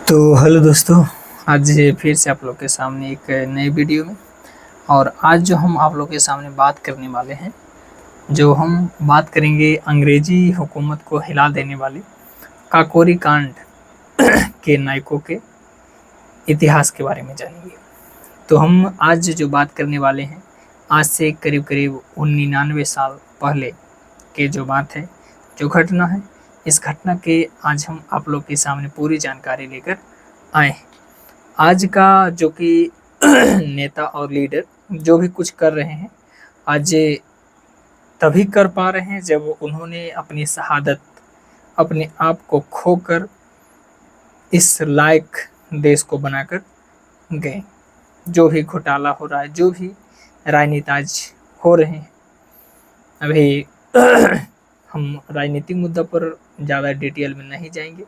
तो हेलो दोस्तों, आज फिर से आप लोग के सामने एक नई वीडियो में। और आज जो हम आप लोग के सामने बात करने वाले हैं, जो हम बात करेंगे अंग्रेजी हुकूमत को हिला देने वाले काकोरी कांड के नायकों के इतिहास के बारे में जानेंगे। तो हम आज जो बात करने वाले हैं, आज से करीब करीब 99 साल पहले के जो बात है, जो घटना है, इस घटना के आज हम आप लोग के सामने पूरी जानकारी लेकर आए हैं। आज का जो कि नेता और लीडर जो भी कुछ कर रहे हैं, आज तभी कर पा रहे हैं जब उन्होंने अपनी शहादत, अपने आप को खोकर इस लायक देश को बनाकर गए। जो भी घोटाला हो रहा है, जो भी राजनीति आज हो रहे हैं, अभी हम राजनीतिक मुद्दा पर ज़्यादा डिटेल में नहीं जाएंगे,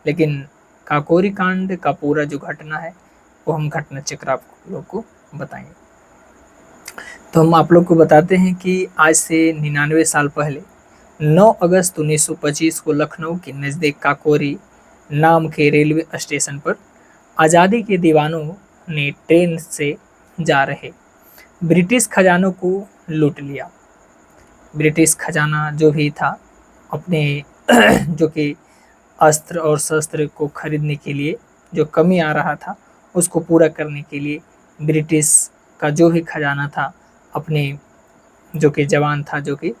लेकिन काकोरी कांड का पूरा जो घटना है वो हम घटना चक्र आप लोग को बताएंगे। तो हम आप लोग को बताते हैं कि आज से 99 साल पहले 9 अगस्त 1925 को लखनऊ के नज़दीक काकोरी नाम के रेलवे स्टेशन पर आज़ादी के दीवानों ने ट्रेन से जा रहे ब्रिटिश खजानों को लूट लिया। ब्रिटिश खजाना जो भी था, अपने जो कि अस्त्र और शस्त्र को खरीदने के लिए जो कमी आ रहा था, उसको पूरा करने के लिए ब्रिटिश का जो भी खजाना था, अपने जो कि जवान था, जो कि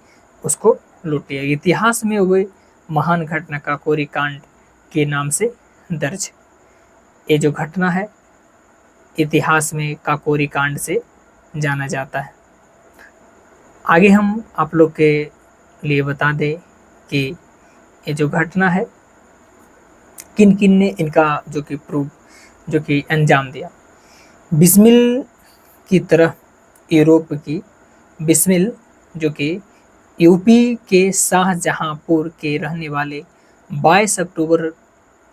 उसको लूट लिया। इतिहास में हुए महान घटना काकोरी कांड के नाम से दर्ज। ये जो घटना है, इतिहास में काकोरी कांड से जाना जाता है। आगे हम आप लोग के लिए बता दें कि ये जो घटना है, किन किन ने इनका जो कि अंजाम दिया। बिस्मिल की तरह यूरोप की बिस्मिल, जो कि यूपी के शाहजहांपुर के रहने वाले 22 अक्टूबर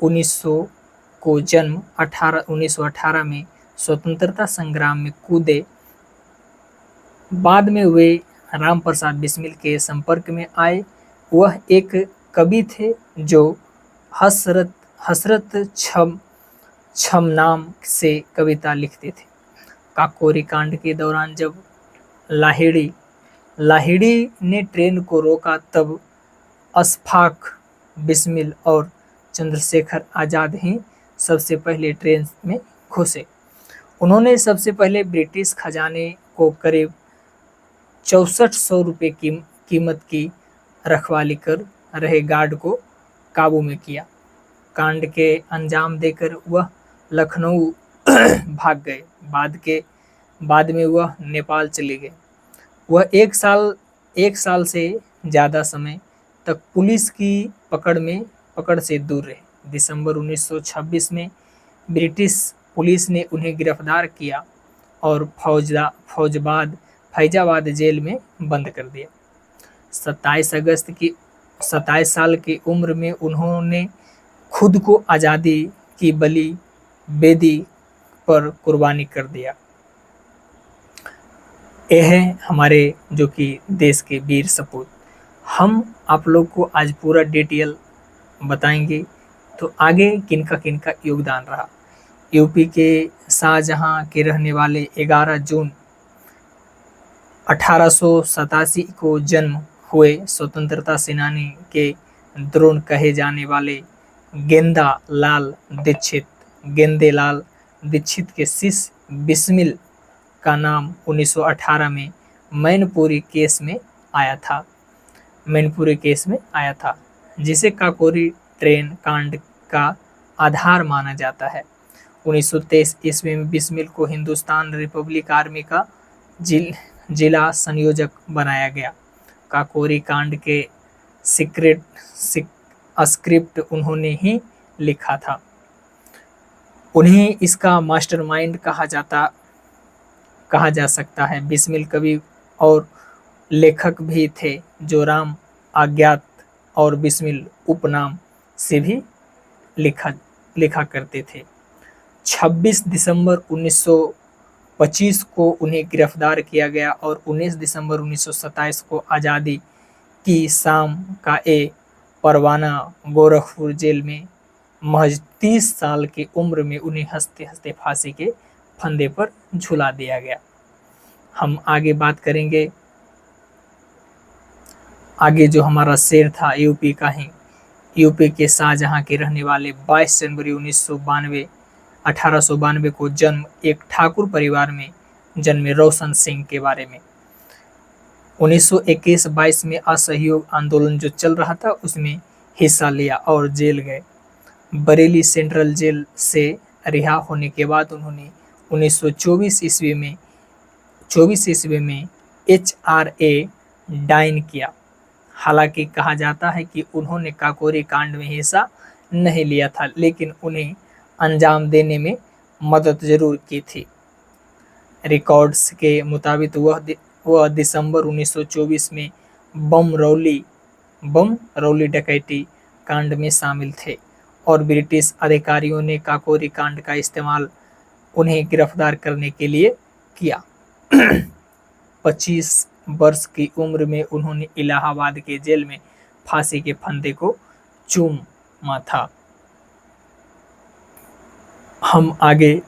1900 को जन्म 1918 में स्वतंत्रता संग्राम में कूदे। बाद में वे राम प्रसाद बिस्मिल के संपर्क में आए। वह एक कवि थे जो हसरत छम नाम से कविता लिखते थे। काकोरी कांड के दौरान जब लाहिड़ी ने ट्रेन को रोका, तब अशफाक बिस्मिल और चंद्रशेखर आज़ाद ही सबसे पहले ट्रेन में घुसे। उन्होंने सबसे पहले ब्रिटिश खजाने को करीब 6400 रुपये कीमत की रखवाली कर रहे गार्ड को काबू में किया। कांड के अंजाम देकर वह लखनऊ भाग गए। बाद में वह नेपाल चले गए। वह एक साल से ज़्यादा समय तक पुलिस की पकड़ से दूर रहे। दिसंबर 1926 में ब्रिटिश पुलिस ने उन्हें गिरफ्तार किया और फैजाबाद जेल में बंद कर दिया। 27 साल की उम्र में उन्होंने खुद को आज़ादी की बेदी पर कुर्बानी कर दिया। यह है हमारे जो कि देश के वीर सपूत। हम आप लोग को आज पूरा डिटेल बताएंगे। तो आगे किनका योगदान रहा। यूपी के शाहजहां के रहने वाले 11 जून 1887 को जन्म हुए स्वतंत्रता सेनानी के द्रोण कहे जाने वाले गेंदेलाल दीक्षित के शिष्य बिस्मिल का नाम 1918 में मैनपुरी केस में आया था, जिसे काकोरी ट्रेन कांड का आधार माना जाता है। 1923 ईस्वी में बिस्मिल को हिंदुस्तान रिपब्लिक आर्मी का जिला संयोजक बनाया गया। काकोरी कांड के स्क्रिप्ट उन्होंने ही लिखा था। उन्हें इसका मास्टरमाइंड कहा जा सकता है। बिस्मिल कवि और लेखक भी थे, जो राम अज्ञात और बिस्मिल उपनाम से भी लिखा करते थे। 26 दिसंबर 1925 को उन्हें गिरफ्तार किया गया और 19 दिसंबर 1927 को आज़ादी की शाम का परवाना गोरखपुर जेल में महज 30 साल की उम्र में उन्हें हंसते हंसते फांसी के फंदे पर झुला दिया गया। हम आगे बात करेंगे, आगे जो हमारा शेर था यूपी का ही, यूपी के शाहजहां के रहने वाले 22 जनवरी 1892 को जन्म एक ठाकुर परिवार में जन्मे रोशन सिंह के बारे में। 1921-22 में असहयोग आंदोलन जो चल रहा था उसमें हिस्सा लिया और जेल गए। बरेली सेंट्रल जेल से रिहा होने के बाद उन्होंने 1924 ईस्वी में HRA डाइन किया। हालांकि कहा जाता है कि उन्होंने काकोरी कांड में हिस्सा नहीं लिया था, लेकिन उन्हें अंजाम देने में मदद जरूर की थी। रिकॉर्ड्स के मुताबिक वह दिसंबर 1924 में बम रौली डकैती कांड में शामिल थे और ब्रिटिश अधिकारियों ने काकोरी कांड का इस्तेमाल उन्हें गिरफ्तार करने के लिए किया। 25 वर्ष की उम्र में उन्होंने इलाहाबाद के जेल में फांसी के फंदे को चूमा था। हम आगे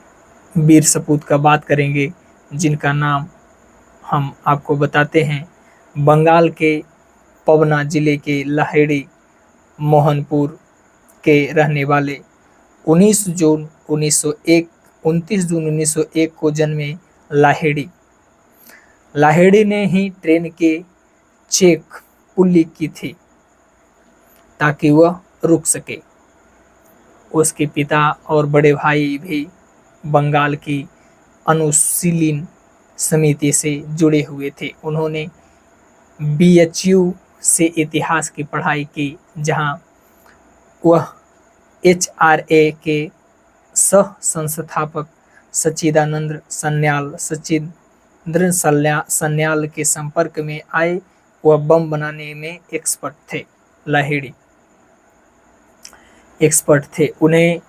वीर सपूत का बात करेंगे, जिनका नाम हम आपको बताते हैं। बंगाल के पवना जिले के लाहेड़ी मोहनपुर के रहने वाले 29 जून 1901 को जन्मे लाहेड़ी ने ही ट्रेन के चेक पुल्ली की थी ताकि वह रुक सके। उसके पिता और बड़े भाई भी बंगाल की अनुशीलन समिति से जुड़े हुए थे। उन्होंने BHU से इतिहास की पढ़ाई की, जहां वह HRA के सह संस्थापक सच्चिदानंद सन्याल के संपर्क में आए। वह बम बनाने में लाहेड़ी एक्सपर्ट थे। उन्हें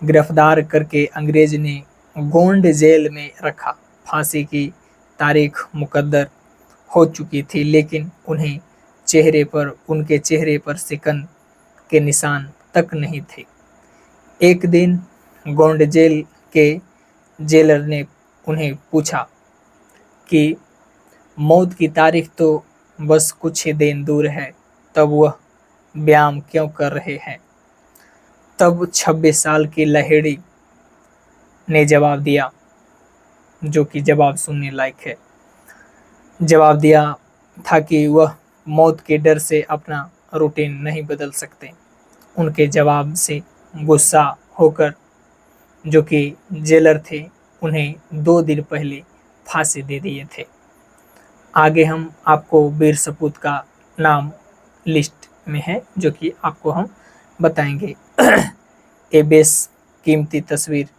गिरफ्तार करके अंग्रेज ने गोंड जेल में रखा। फांसी की तारीख मुकद्दर हो चुकी थी, लेकिन उनके चेहरे पर शिकन के निशान तक नहीं थे। एक दिन गोंड जेल के जेलर ने उन्हें पूछा कि मौत की तारीख तो बस कुछ ही दिन दूर है, तब वह व्यायाम क्यों कर रहे हैं? तब 26 साल की लाहेड़ी ने जवाब दिया, जो कि जवाब सुनने लायक है। जवाब दिया था कि वह मौत के डर से अपना रूटीन नहीं बदल सकते। उनके जवाब से गुस्सा होकर जो कि जेलर थे, उन्हें 2 दिन पहले फांसी दे दिए थे। आगे हम आपको वीर सपूत का नाम लिस्ट में है, जो कि आपको हम बताएंगे। ये बेस कीमती तस्वीर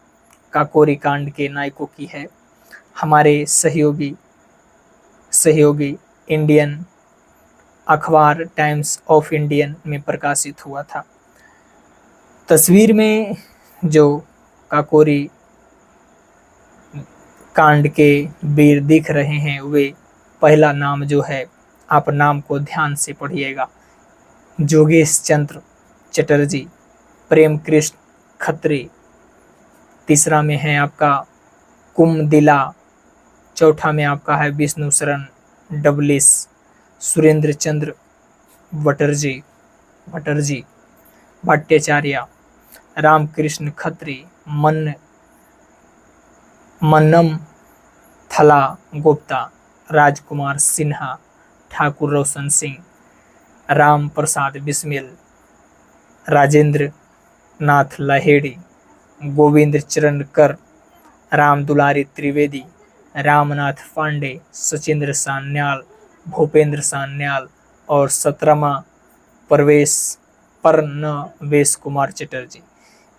काकोरी कांड के नायकों की है। हमारे सहयोगी इंडियन अखबार टाइम्स ऑफ इंडियन में प्रकाशित हुआ था। तस्वीर में जो काकोरी कांड के वीर दिख रहे हैं, वे पहला नाम जो है, आप नाम को ध्यान से पढ़िएगा, जोगेश चंद्र चटर्जी, प्रेम कृष्ण खत्री। तीसरा में है आपका कुमदिला। चौथा में आपका है विष्णु शरण डबलिस, सुरेंद्र चंद्र भट्टाचार्य, रामकृष्ण खत्री, मन्नम थला गुप्ता, राजकुमार सिन्हा, ठाकुर रोशन सिंह, राम प्रसाद बिस्मिल, राजेंद्र नाथ लाहेड़ी, गोविंद चरण कर, राम दुलारी त्रिवेदी, रामनाथ पांडे, सचिंद्र सान्याल, भूपेंद्र सान्याल और 17वां परनवेश कुमार चटर्जी।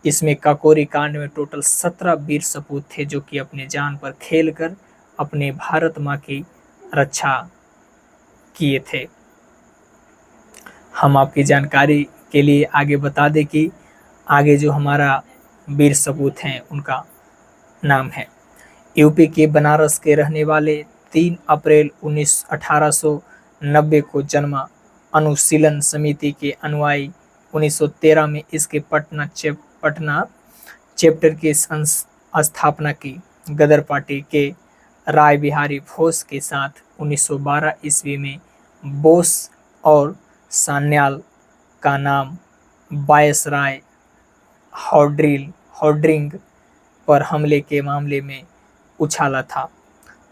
इसमें काकोरी कांड में टोटल 17 वीर सपूत थे, जो कि अपने जान पर खेलकर अपने भारत माँ की रक्षा किए थे। हम आपकी जानकारी के लिए आगे बता दें कि आगे जो हमारा वीर सपूत हैं, उनका नाम है। यूपी के बनारस के रहने वाले 3 अप्रैल 1890 को जन्मा, अनुशीलन समिति के अनुयायी। 1913 में इसके पटना चैप्टर की स्थापना की। गदर पार्टी के राय बिहारी घोष के साथ 1912 ईस्वी में बोस और सान्याल का नाम वायसराय हॉर्डिंग पर हमले के मामले में उछाला था।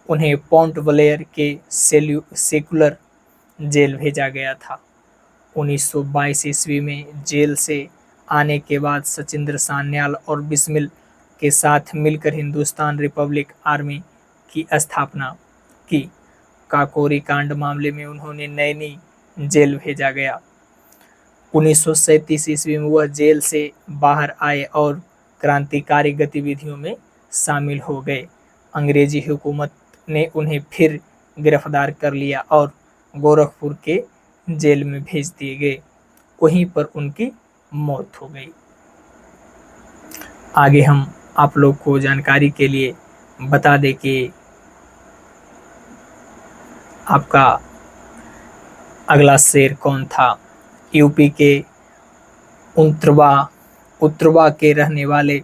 उन्हें पोर्ट ब्लेयर के सेक्युलर जेल भेजा गया था। 1922 ईस्वी में जेल से आने के बाद सचिंद्र सान्याल और बिस्मिल के साथ मिलकर हिंदुस्तान रिपब्लिक आर्मी की स्थापना की। काकोरी कांड मामले में उन्होंने नैनी जेल भेजा गया। 1937 ईस्वी में वह जेल से बाहर आए और क्रांतिकारी गतिविधियों में शामिल हो गए। अंग्रेजी हुकूमत ने उन्हें फिर गिरफ्तार कर लिया और गोरखपुर के जेल में भेज दिए गए। वहीं पर उनकी मौत हो गई। आगे हम आप लोग को जानकारी के लिए बता दें कि आपका अगला शेर कौन था। यूपी के उत्तरवा के रहने वाले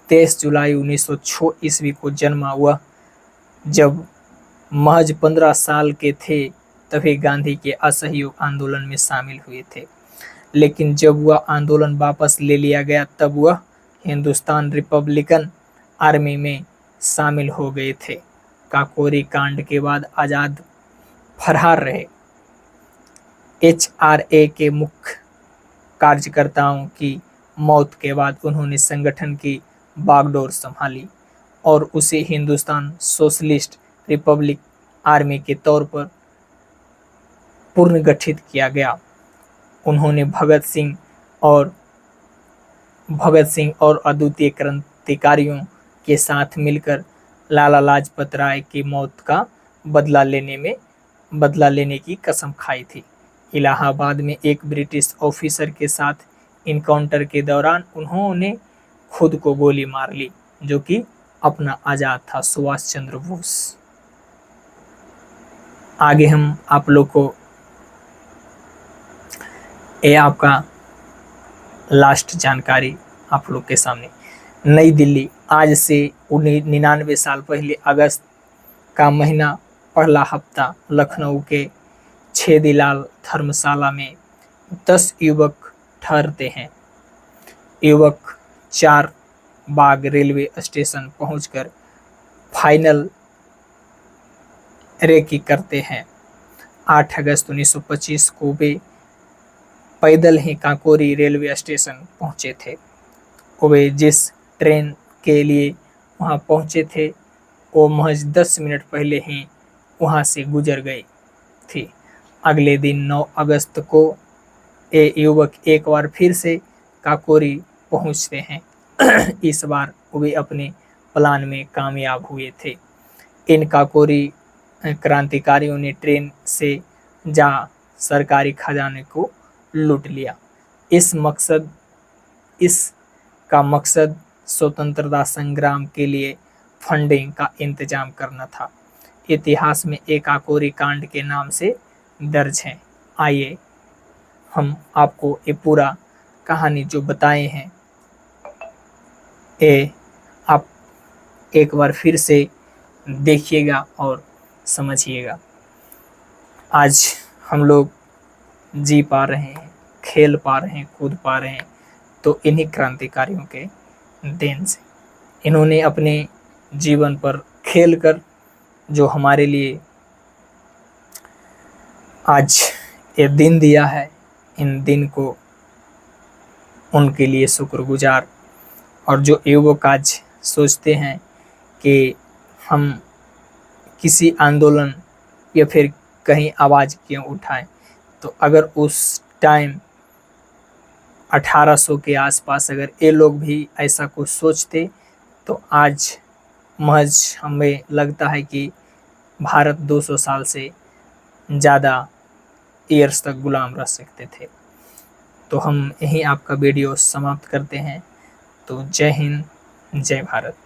23 जुलाई 1906 ईस्वी को जन्मा हुआ। जब महज 15 साल के थे तभी गांधी के असहयोग आंदोलन में शामिल हुए थे, लेकिन जब वह आंदोलन वापस ले लिया गया तब वह हिंदुस्तान रिपब्लिकन आर्मी में शामिल हो गए थे। काकोरी कांड के बाद आजाद फरार रहे। HRA के मुख्य कार्यकर्ताओं की मौत के बाद उन्होंने संगठन की बागडोर संभाली और उसे हिंदुस्तान सोशलिस्ट रिपब्लिक आर्मी के तौर पर पुनर्गठित किया गया। उन्होंने भगत सिंह और अद्वितीय क्रांतिकारियों के साथ मिलकर लाला लाजपत राय की मौत का बदला लेने की कसम खाई थी। इलाहाबाद में एक ब्रिटिश ऑफिसर के साथ इनकाउंटर के दौरान उन्होंने खुद को गोली मार ली, जो कि अपना आजाद था, सुभाष चंद्र बोस। आगे हम आप लोग को आपका लास्ट जानकारी आप लोग के सामने। नई दिल्ली, आज से 99 साल पहले अगस्त का महीना पहला हफ्ता लखनऊ के छेदीलाल धर्मशाला में 10 युवक ठहरते हैं। युवक 4 बाग रेलवे स्टेशन पहुंचकर फाइनल रेकी करते हैं। 8 अगस्त 1925 को वे पैदल ही काकोरी रेलवे स्टेशन पहुंचे थे। वे जिस ट्रेन के लिए वहां पहुंचे थे वो महज 10 मिनट पहले ही वहां से गुजर गई थी। अगले दिन 9 अगस्त को ये युवक एक बार फिर से काकोरी पहुंचते हैं। इस बार वे अपने प्लान में कामयाब हुए थे। इन काकोरी क्रांतिकारियों ने ट्रेन से जा सरकारी खजाने को लूट लिया। इसका मकसद स्वतंत्रता संग्राम के लिए फंडिंग का इंतजाम करना था। इतिहास में एक काकोरी कांड के नाम से दर्ज है। आइए हम आपको ये पूरा कहानी जो बताए हैं ये आप एक बार फिर से देखिएगा और समझिएगा। आज हम लोग जी पा रहे हैं, खेल पा रहे हैं, कूद पा रहे हैं तो इन्हीं क्रांतिकारियों के देन से। इन्होंने अपने जीवन पर खेल कर जो हमारे लिए आज ये दिन दिया है, इन दिन को उनके लिए शुक्रगुजार। और जो युवक आज सोचते हैं कि हम किसी आंदोलन या फिर कहीं आवाज़ क्यों उठाएं, तो अगर उस टाइम 1800 के आसपास अगर ये लोग भी ऐसा कुछ सोचते तो आज महज हमें लगता है कि भारत 200 साल से ज़्यादा ईयर्स तक गुलाम रह सकते थे। तो हम यहीं आपका वीडियो समाप्त करते हैं। तो जय हिंद, जय भारत।